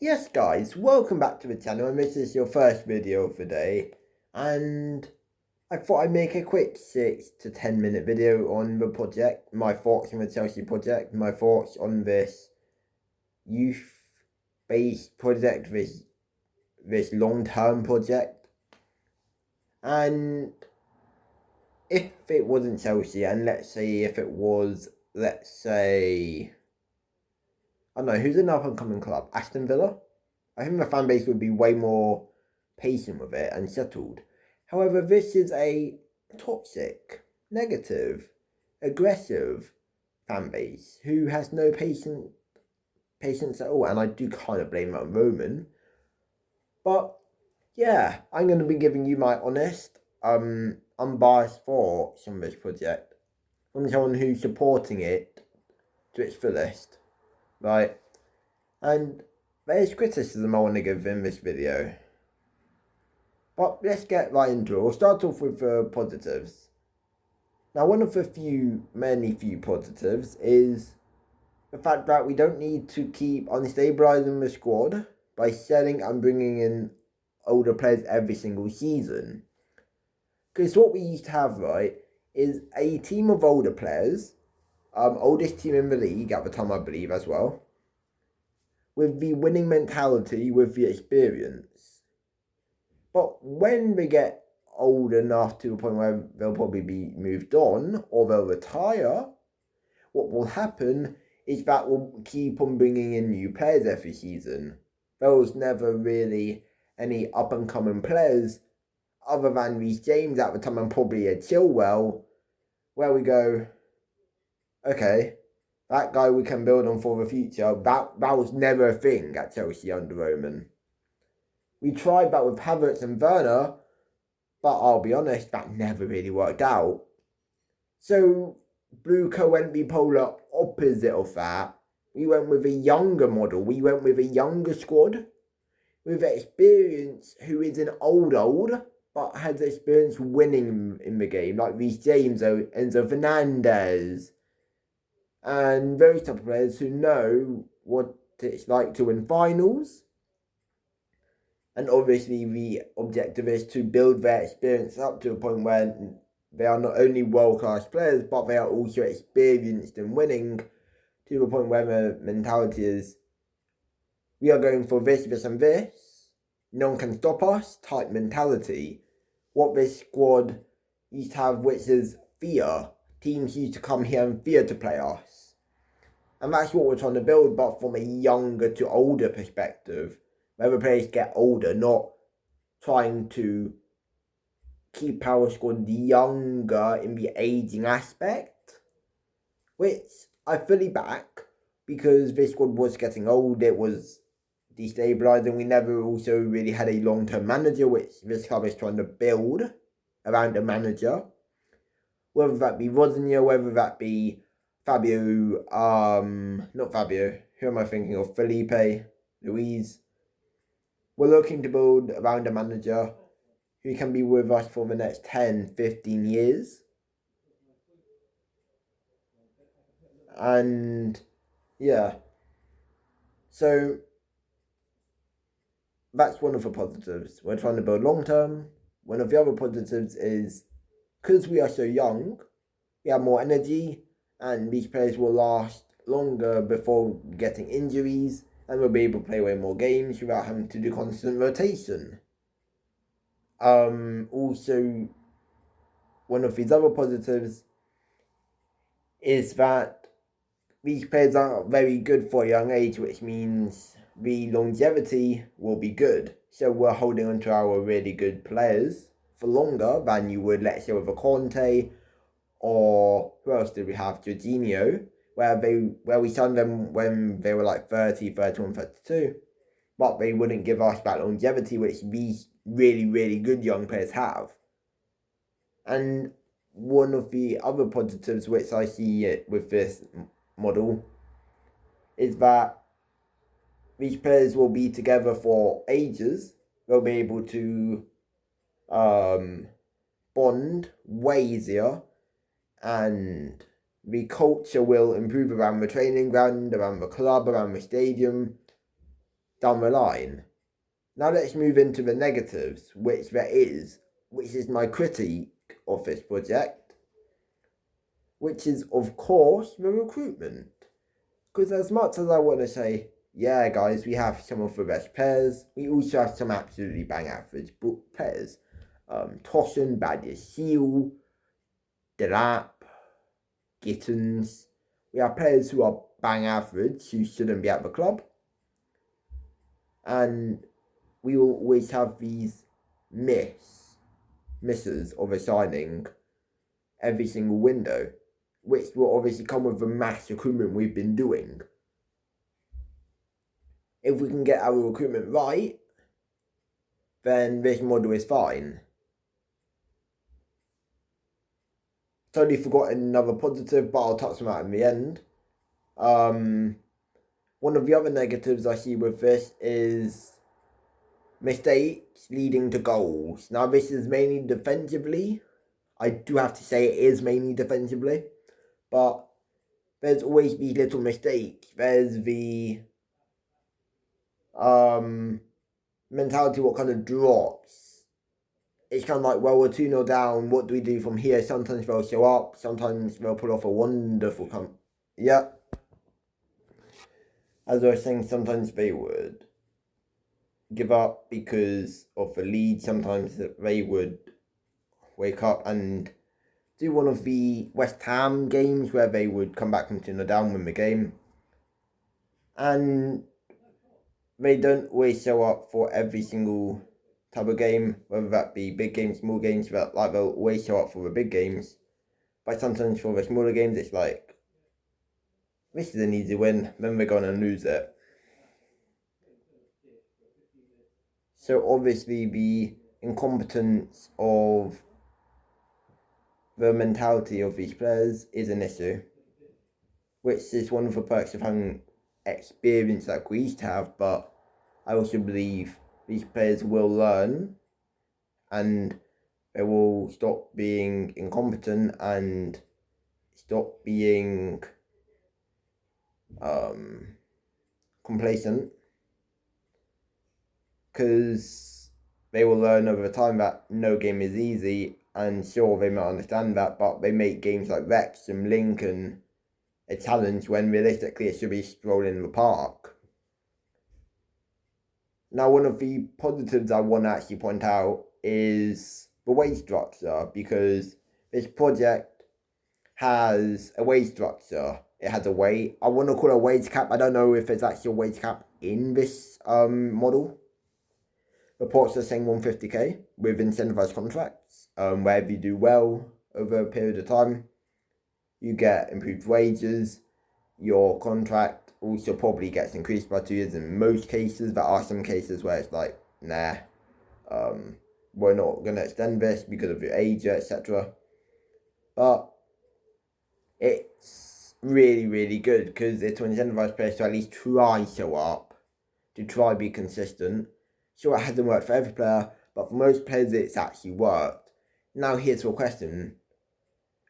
Yes guys, welcome back to the channel, and this is your first video of the day, and I thought I'd make a quick 6 to 10 minute video on the project, my thoughts on the Chelsea project, my thoughts on this youth based project, this long-term project. And if it wasn't Chelsea, and let's say if it was, let's say, I don't know, who's an up-and-coming club? Aston Villa? I think the fan base would be way more patient with it and settled. However, this is a toxic, negative, aggressive fan base who has no patience at all, and I do kind of blame it on Roman. But yeah, I'm going to be giving you my honest, unbiased thoughts on this project from someone who's supporting it to its fullest, right? And there's criticism I want to give in this video. But let's get right into it. We'll start off with the positives. Now, one of the many few positives is the fact that we don't need to keep unstabilizing the squad by selling and bringing in older players every single season. Because what we used to have, right, is a team of older players, oldest team in the league at the time, I believe, as well, with the winning mentality, with the experience. But when they get old enough to a point where they'll probably be moved on or they'll retire, what will happen is that we'll keep on bringing in new players every season. There was never really any up-and-coming players other than Reece James at the time, and probably a Chilwell, where we go, okay, that guy we can build on for the future. That was never a thing at Chelsea under Roman. We tried that with Havertz and Werner, but I'll be honest, that never really worked out. So blueco went the polar opposite of that. We went with a younger model. We went with a younger squad with experience who isn't old, but has experience winning in the game, like Reece James, Enzo Fernandez, and those type of players who know what it's like to win finals. And obviously the objective is to build their experience up to a point where they are not only world-class players, but they are also experienced in winning, to a point where the mentality is, we are going for this, this and this, no one can stop us type mentality. What this squad used to have, which is fear. Teams used to come here and fear to play us. And that's what we're trying to build, but from a younger to older perspective, where the players get older, not trying to keep our squad younger in the aging aspect, which I fully back, because this squad was getting old, it was destabilising. We never also really had a long-term manager, which this club is trying to build around a manager, whether that be Rosnia, whether that be Fabio, not Fabio, who am I thinking of, Felipe, Luis. We're looking to build around a manager who can be with us for the next 10, 15 years. And yeah, so that's one of the positives. We're trying to build long term. One of the other positives is, because we are so young, we have more energy, and these players will last longer before getting injuries, and we'll be able to play way more games without having to do constant rotation. Also, one of these other positives is that these players are very good for a young age, which means the longevity will be good. So we're holding on to our really good players for longer than you would, let's say, with a Conte, or who else did we have? Jorginho, where we signed them when they were like 30, 31, 32. But they wouldn't give us that longevity which these really, really good young players have. And one of the other positives which I see with this model is that these players will be together for ages. They'll be able to bond way easier, and the culture will improve around the training ground, around the club, around the stadium. down the line. Now let's move into the negatives, which is my critique of this project, which is, of course, the recruitment. Because as much as I want to say, yeah, guys, we have some of the best players, we also have some absolutely bang average players. Toshin, Badger Seal, Delap, Gittens. We have players who are bang average, who shouldn't be at the club. And we will always have these misses of a signing every single window, which will obviously come with the mass recruitment we've been doing. If we can get our recruitment right, then this model is fine. Totally forgotten another positive, but I'll touch them out in the end. One of the other negatives I see with this is mistakes leading to goals. Now, this is mainly defensively. I do have to say it is mainly defensively, but there's always these little mistakes. There's the mentality what kind of drops. It's kind of like, well, we're 2-0 down, what do we do from here? Sometimes they'll show up, sometimes they'll pull off a wonderful as I was saying, sometimes they would give up because of the lead. Sometimes they would wake up and do one of the West Ham games where they would come back from 2-0 down, win the game. And they don't always show up for every single type of game, whether that be big games, small games, but like they'll always show up for the big games. But sometimes for the smaller games, it's like, this is an easy win, then we're going to lose it. So obviously the incompetence of the mentality of these players is an issue, which is one of the perks of having experience like we used to have, but I also believe these players will learn and they will stop being incompetent and stop being complacent, because they will learn over time that no game is easy, and sure, they might understand that, but they make games like Wrexham, Lincoln a challenge when realistically it should be strolling in the park. Now, one of the positives I want to actually point out is the wage structure, because this project has a wage structure. It has a wage, I want to call it a wage cap. I don't know if there's actually a wage cap in this model. Reports are saying 150k with incentivized contracts. Where if you do well over a period of time, you get improved wages. Your contract also probably gets increased by 2 years in most cases. There are some cases where it's like, nah, we're not going to extend this because of your age, etc. But it's really, really good because it's to incentivize players to at least try show up, to try be consistent. Sure, it hasn't worked for every player, but for most players it's actually worked. Now here's your question.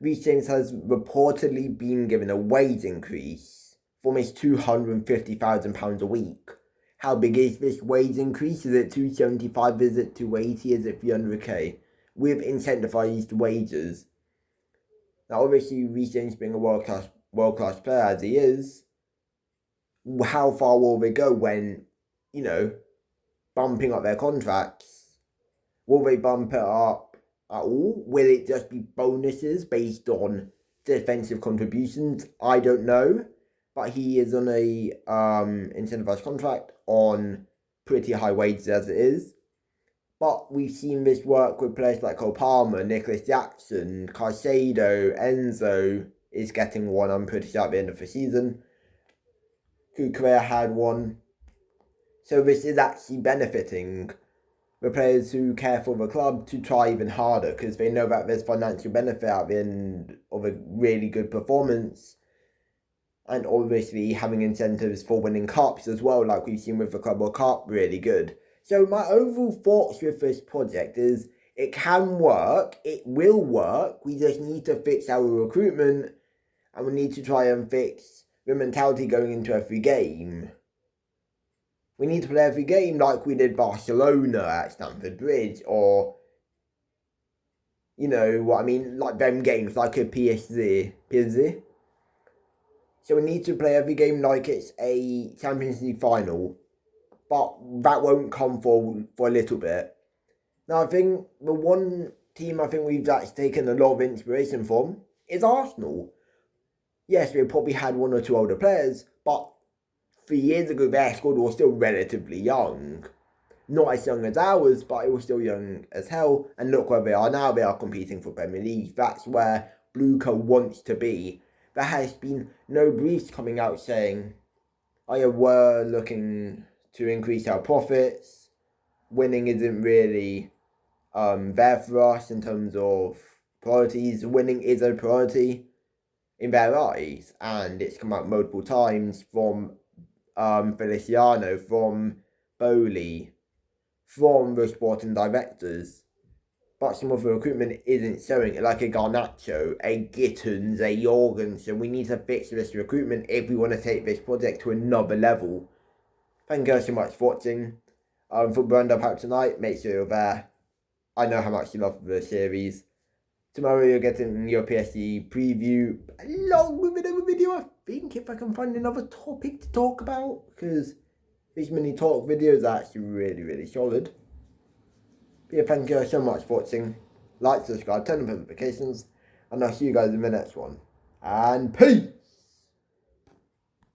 Reece James has reportedly been given a wage increase for almost £250,000 a week. How big is this wage increase? Is it 275? Is it 280? Is it 300k? With incentivized wages. Now obviously Reece James being a world class player as he is, how far will they go when, bumping up their contracts? Will they bump it up at all? Will it just be bonuses based on defensive contributions? I don't know. But he is on a incentivized contract on pretty high wages as it is. But we've seen this work with players like Cole Palmer, Nicholas Jackson, Caicedo, Enzo is getting one, I'm pretty sure, at the end of the season. Kukurea had one. So this is actually benefiting the players who care for the club to try even harder, because they know that there's financial benefit at the end of a really good performance. And obviously having incentives for winning cups as well, like we've seen with the Club World Cup, really good. So my overall thoughts with this project is it can work, it will work, we just need to fix our recruitment and we need to try and fix the mentality going into every game. We need to play every game like we did Barcelona at Stamford Bridge, or, you know what I mean, like them games, like a PSG. So we need to play every game like it's a Champions League final, but that won't come for a little bit. Now, I think the one team I think we've actually taken a lot of inspiration from is Arsenal. Yes, we probably had one or two older players, but 3 years ago their squad was still relatively young. Not as young as ours, but it was still young as hell. And look where they are now. They are competing for Premier League. That's where blueco wants to be. There has been no briefs coming out saying, oh yeah, we're looking to increase our profits. Winning isn't really there for us in terms of priorities. Winning is a priority in their eyes, and it's come out multiple times from Feliciano, from Bowley, from the sporting directors. But some of the recruitment isn't showing it, like a Garnacho, a Gittins, a Jorgensen. We need to fix this recruitment if we want to take this project to another level. Thank you guys so much for watching. Football Roundup out tonight. Make sure you're there. I know how much you love the series. Tomorrow you're getting your PSG preview along with another video. I think if I can find another topic to talk about, because these mini talk videos are actually really, really solid. But yeah, thank you so much for watching. Like, subscribe, turn on notifications, and I'll see you guys in the next one. And peace!